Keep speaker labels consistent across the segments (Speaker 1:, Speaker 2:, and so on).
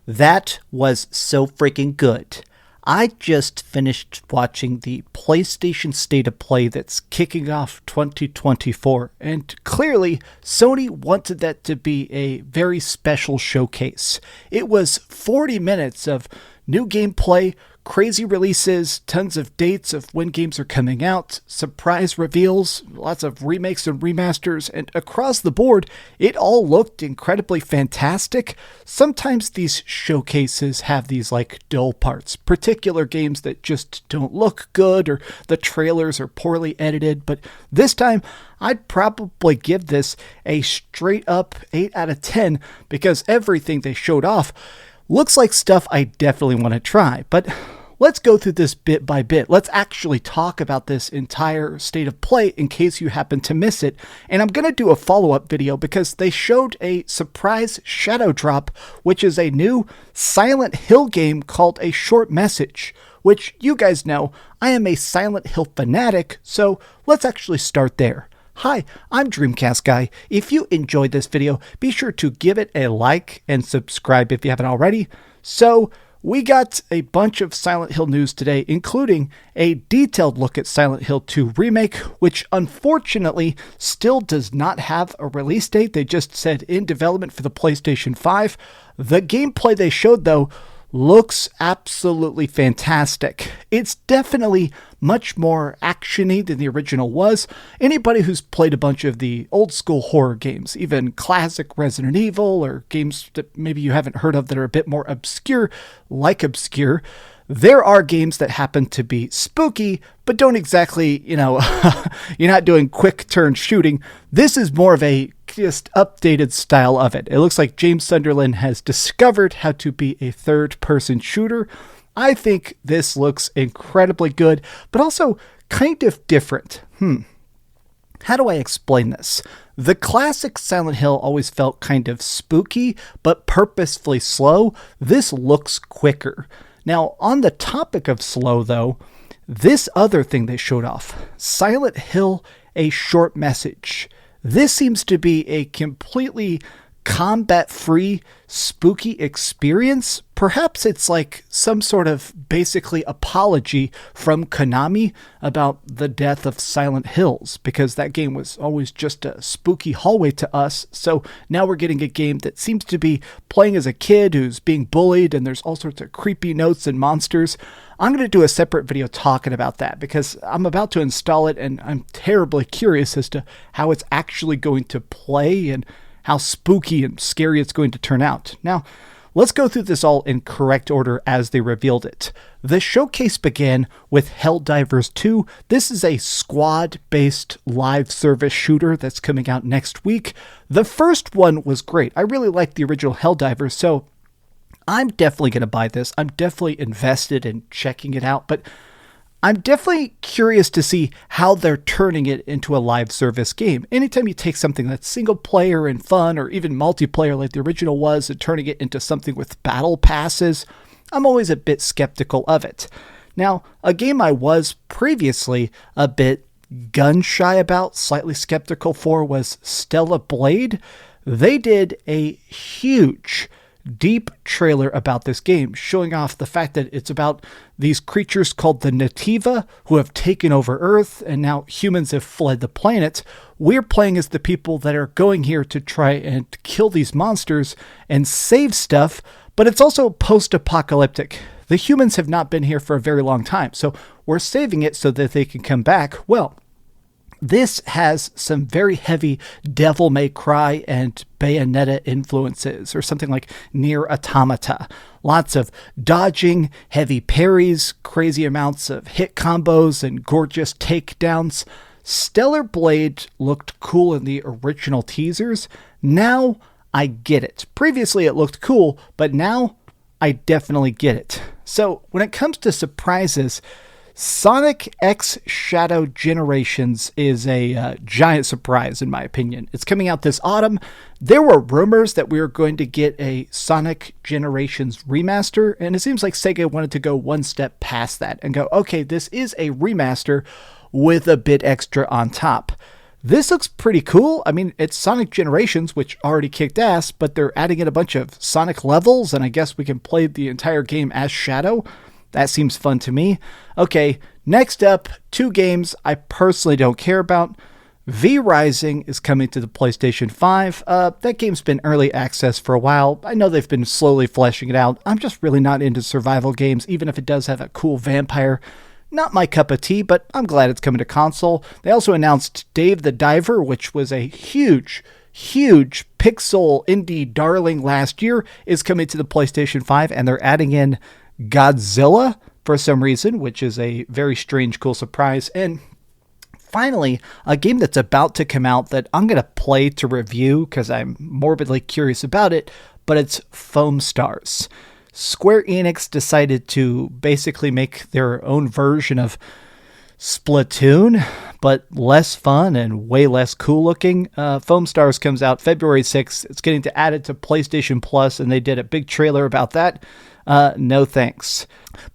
Speaker 1: That was so freaking good. I just finished watching the PlayStation State of Play that's kicking off 2024, and clearly Sony wanted that to be a very special showcase. It was 40 minutes of new gameplay, crazy releases, tons of dates of when games are coming out, surprise reveals, lots of remakes and remasters, and across the board, it all looked incredibly fantastic. Sometimes these showcases have these dull parts, particular games that just don't look good or the trailers are poorly edited, but this time I'd probably give this a straight up 8 out of 10 because everything they showed off looks like stuff I definitely want to try. But let's go through this bit by bit. Let's actually talk about this entire state of play in case you happen to miss it. And I'm going to do a follow-up video because they showed a surprise shadow drop, which is a new Silent Hill game called A Short Message, which you guys know I am a Silent Hill fanatic, so let's actually start there. Hi, I'm DreamcastGuy. If you enjoyed this video, be sure to give it a like and subscribe if you haven't already. So, we got a bunch of Silent Hill news today, including a detailed look at Silent Hill 2 Remake, which unfortunately still does not have a release date. They just said in development for the PlayStation 5. The gameplay they showed, though, looks absolutely fantastic. It's definitely much more actiony than the original was. Anybody who's played a bunch of the old school horror games, even classic Resident Evil or games that maybe you haven't heard of that are a bit more obscure, there are games that happen to be spooky, but don't exactly, you're not doing quick turn shooting. This is more of a just updated style of it. It looks like James Sunderland has discovered how to be a third-person shooter. I think this looks incredibly good, but also kind of different. How do I explain this? The classic Silent Hill always felt kind of spooky, but purposefully slow. This looks quicker. Now, on the topic of slow, though, this other thing they showed off, Silent Hill, A Short Message. This seems to be a completely combat-free, spooky experience. Perhaps it's like some sort of basically apology from Konami about the death of Silent Hills, because that game was always just a spooky hallway to us. So now we're getting a game that seems to be playing as a kid who's being bullied, and there's all sorts of creepy notes and monsters. I'm going to do a separate video talking about that because I'm about to install it, and I'm terribly curious as to how it's actually going to play and how spooky and scary it's going to turn out. Now, let's go through this all in correct order as they revealed it. The showcase began with Helldivers 2. This is a squad-based live service shooter that's coming out next week. The first one was great. I really liked the original Helldivers, so I'm definitely going to buy this. I'm definitely invested in checking it out, but I'm definitely curious to see how they're turning it into a live service game. Anytime you take something that's single player and fun, or even multiplayer like the original was, and turning it into something with battle passes, I'm always a bit skeptical of it. Now, a game I was previously a bit gun-shy about, slightly skeptical for, was Stellar Blade. They did a huge deep trailer about this game, showing off the fact that it's about these creatures called the Nativa who have taken over Earth, and now humans have fled the planet. We're playing as the people that are going here to try and kill these monsters and save stuff, but it's also post-apocalyptic. The humans have not been here for a very long time, so we're saving it so that they can come back. Well, this has some very heavy Devil May Cry and Bayonetta influences, or something like Nier Automata. Lots of dodging, heavy parries, crazy amounts of hit combos, and gorgeous takedowns. Stellar Blade looked cool in the original teasers. Now I get it. Previously it looked cool, but now I definitely get it. So when it comes to surprises, Sonic X Shadow Generations is a giant surprise, in my opinion. It's coming out this autumn. There were rumors that we were going to get a Sonic Generations remaster, and it seems like Sega wanted to go one step past that and go, okay, this is a remaster with a bit extra on top. This looks pretty cool. I mean, it's Sonic Generations, which already kicked ass, but they're adding in a bunch of Sonic levels, and I guess we can play the entire game as Shadow. That seems fun to me. Okay, next up, 2 games I personally don't care about. V Rising is coming to the PlayStation 5. That game's been early access for a while. I know they've been slowly fleshing it out. I'm just really not into survival games, even if it does have a cool vampire. Not my cup of tea, but I'm glad it's coming to console. They also announced Dave the Diver, which was a huge pixel indie darling last year, is coming to the PlayStation 5, and they're adding in Godzilla for some reason, which is a very strange, cool surprise. And finally, a game that's about to come out that I'm going to play to review because I'm morbidly curious about it, but it's Foam Stars. Square Enix decided to basically make their own version of Splatoon, but less fun and way less cool looking. Foam Stars comes out February 6th. It's getting added to PlayStation Plus, and they did a big trailer about that. No thanks.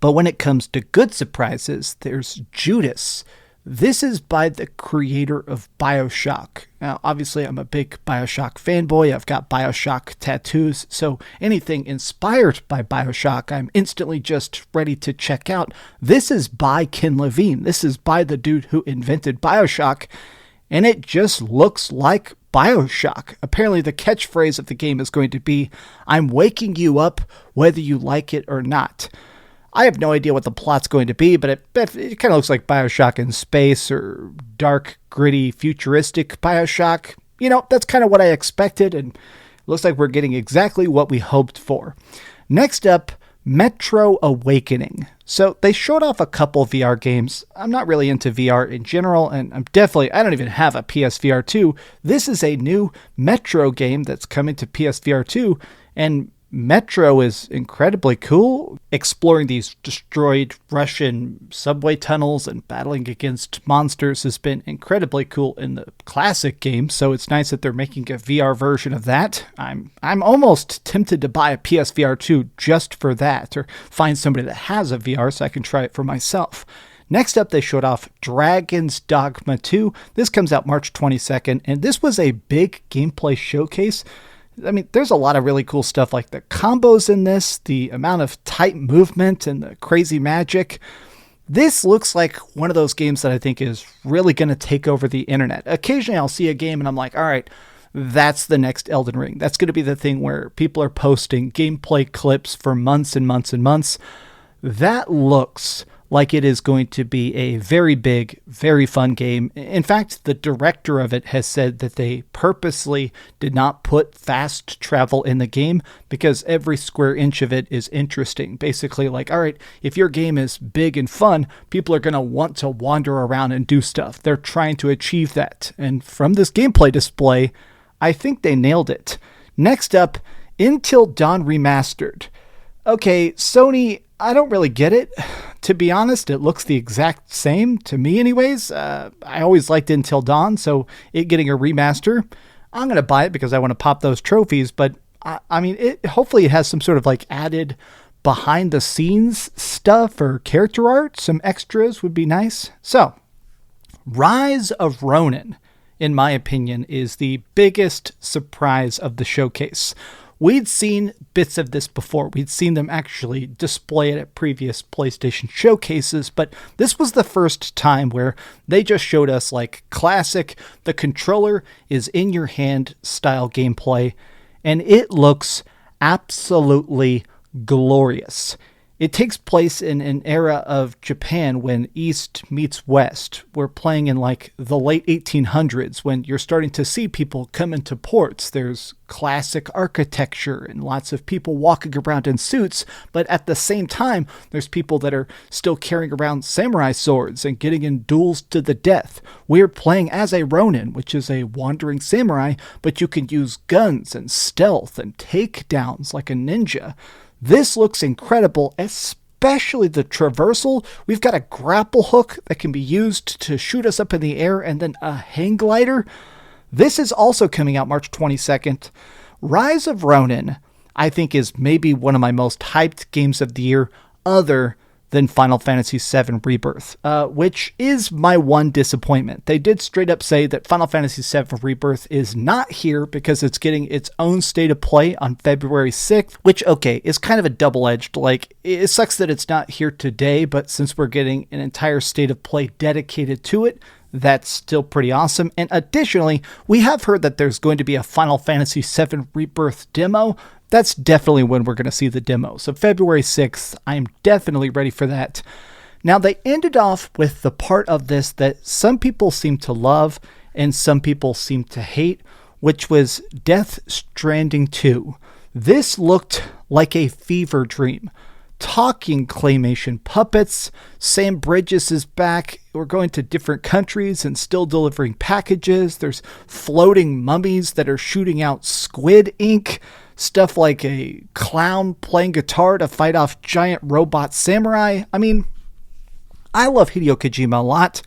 Speaker 1: But when it comes to good surprises, there's Judas. This is by the creator of BioShock. Now, obviously, I'm a big BioShock fanboy. I've got BioShock tattoos, so anything inspired by BioShock, I'm instantly just ready to check out. This is by Ken Levine. This is by the dude who invented BioShock, and it just looks like BioShock. Apparently, the catchphrase of the game is going to be, "I'm waking you up whether you like it or not." I have no idea what the plot's going to be, but it kind of looks like BioShock in space or dark, gritty, futuristic BioShock. You know, that's kind of what I expected, and it looks like we're getting exactly what we hoped for. Next up, Metro Awakening. So they showed off a couple VR games. I'm not really into VR in general, and I don't even have a PSVR 2. This is a new Metro game that's coming to PSVR 2, and Metro is incredibly cool, exploring these destroyed Russian subway tunnels and battling against monsters has been incredibly cool in the classic game, so it's nice that they're making a VR version of that. I'm almost tempted to buy a PSVR 2 just for that, or find somebody that has a VR so I can try it for myself. Next up, they showed off Dragon's Dogma 2. This comes out March 22nd, and this was a big gameplay showcase. I mean, there's a lot of really cool stuff like the combos in this, the amount of tight movement and the crazy magic. This looks like one of those games that I think is really going to take over the internet. Occasionally I'll see a game and I'm like, all right, that's the next Elden Ring. That's going to be the thing where people are posting gameplay clips for months and months and months. That looks like it is going to be a very big, very fun game. In fact, the director of it has said that they purposely did not put fast travel in the game because every square inch of it is interesting. Basically, like, all right, if your game is big and fun, people are going to want to wander around and do stuff. They're trying to achieve that. And from this gameplay display, I think they nailed it. Next up, Until Dawn Remastered. Okay, Sony, I don't really get it. To be honest, it looks the exact same to me anyways. I always liked Until Dawn, so it getting a remaster, I'm going to buy it because I want to pop those trophies, but I mean, hopefully it has some sort of like added behind the scenes stuff or character art. Some extras would be nice. So, Rise of Ronin, in my opinion, is the biggest surprise of the showcase. We'd seen bits of this before. We'd seen them actually display it at previous PlayStation showcases, but this was the first time where they just showed us like classic, the controller is in your hand style gameplay, and it looks absolutely glorious. It takes place in an era of Japan when East meets West. We're playing in like the late 1800s when you're starting to see people come into ports. There's classic architecture and lots of people walking around in suits, but at the same time, there's people that are still carrying around samurai swords and getting in duels to the death. We're playing as a Ronin, which is a wandering samurai, but you can use guns and stealth and takedowns like a ninja. This looks incredible, especially the traversal. We've got a grapple hook that can be used to shoot us up in the air and then a hang glider. This is also coming out March 22nd. Rise of Ronin, I think, is maybe one of my most hyped games of the year other than Final Fantasy VII Rebirth, which is my one disappointment. They did straight up say that Final Fantasy VII Rebirth is not here because it's getting its own state of play on February 6th, which, okay, is kind of a double-edged, like, it sucks that it's not here today, but since we're getting an entire state of play dedicated to it, that's still pretty awesome. And additionally, we have heard that there's going to be a Final Fantasy VII Rebirth demo. That's definitely when we're going to see the demo. So February 6th, I'm definitely ready for that. Now, they ended off with the part of this that some people seem to love and some people seem to hate, which was Death Stranding 2. This looked like a fever dream. Talking claymation puppets, Sam Bridges is back, we're going to different countries and still delivering packages, there's floating mummies that are shooting out squid ink, stuff like a clown playing guitar to fight off giant robot samurai. I mean, I love Hideo Kojima a lot.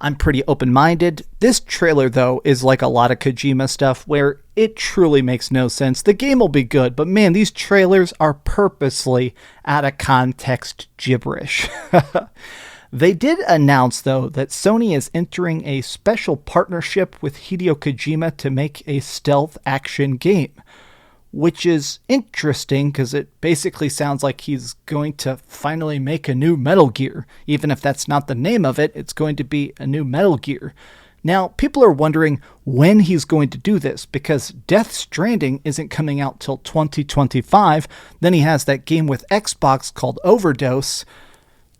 Speaker 1: I'm pretty open-minded. This trailer, though, is like a lot of Kojima stuff where it truly makes no sense. The game will be good, but man, these trailers are purposely out of context gibberish. They did announce, though, that Sony is entering a special partnership with Hideo Kojima to make a stealth action game, which is interesting because it basically sounds like he's going to finally make a new Metal Gear. Even if that's not the name of it, it's going to be a new Metal Gear. Now, people are wondering when he's going to do this because Death Stranding isn't coming out till 2025. Then he has that game with Xbox called Overdose.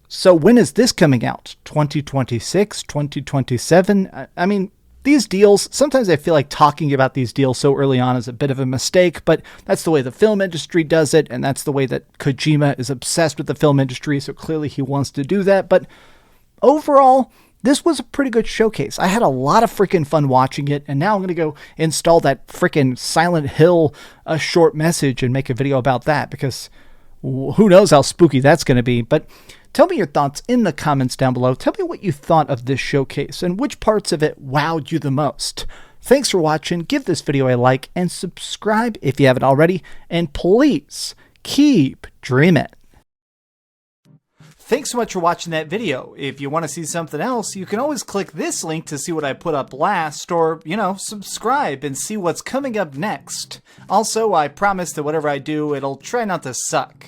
Speaker 1: So when is this coming out? 2026? 2027? I mean, these deals, sometimes I feel like talking about these deals so early on is a bit of a mistake, but that's the way the film industry does it, and that's the way that Kojima is obsessed with the film industry, so clearly he wants to do that. But overall, this was a pretty good showcase. I had a lot of freaking fun watching it, and now I'm going to go install that freaking Silent Hill short message and make a video about that, because who knows how spooky that's going to be. But tell me your thoughts in the comments down below. Tell me what you thought of this showcase and which parts of it wowed you the most. Thanks for watching. Give this video a like and subscribe if you haven't already. And please keep dreaming. Thanks so much for watching that video. If you want to see something else, you can always click this link to see what I put up last, or, subscribe and see what's coming up next. Also, I promise that whatever I do, it'll try not to suck.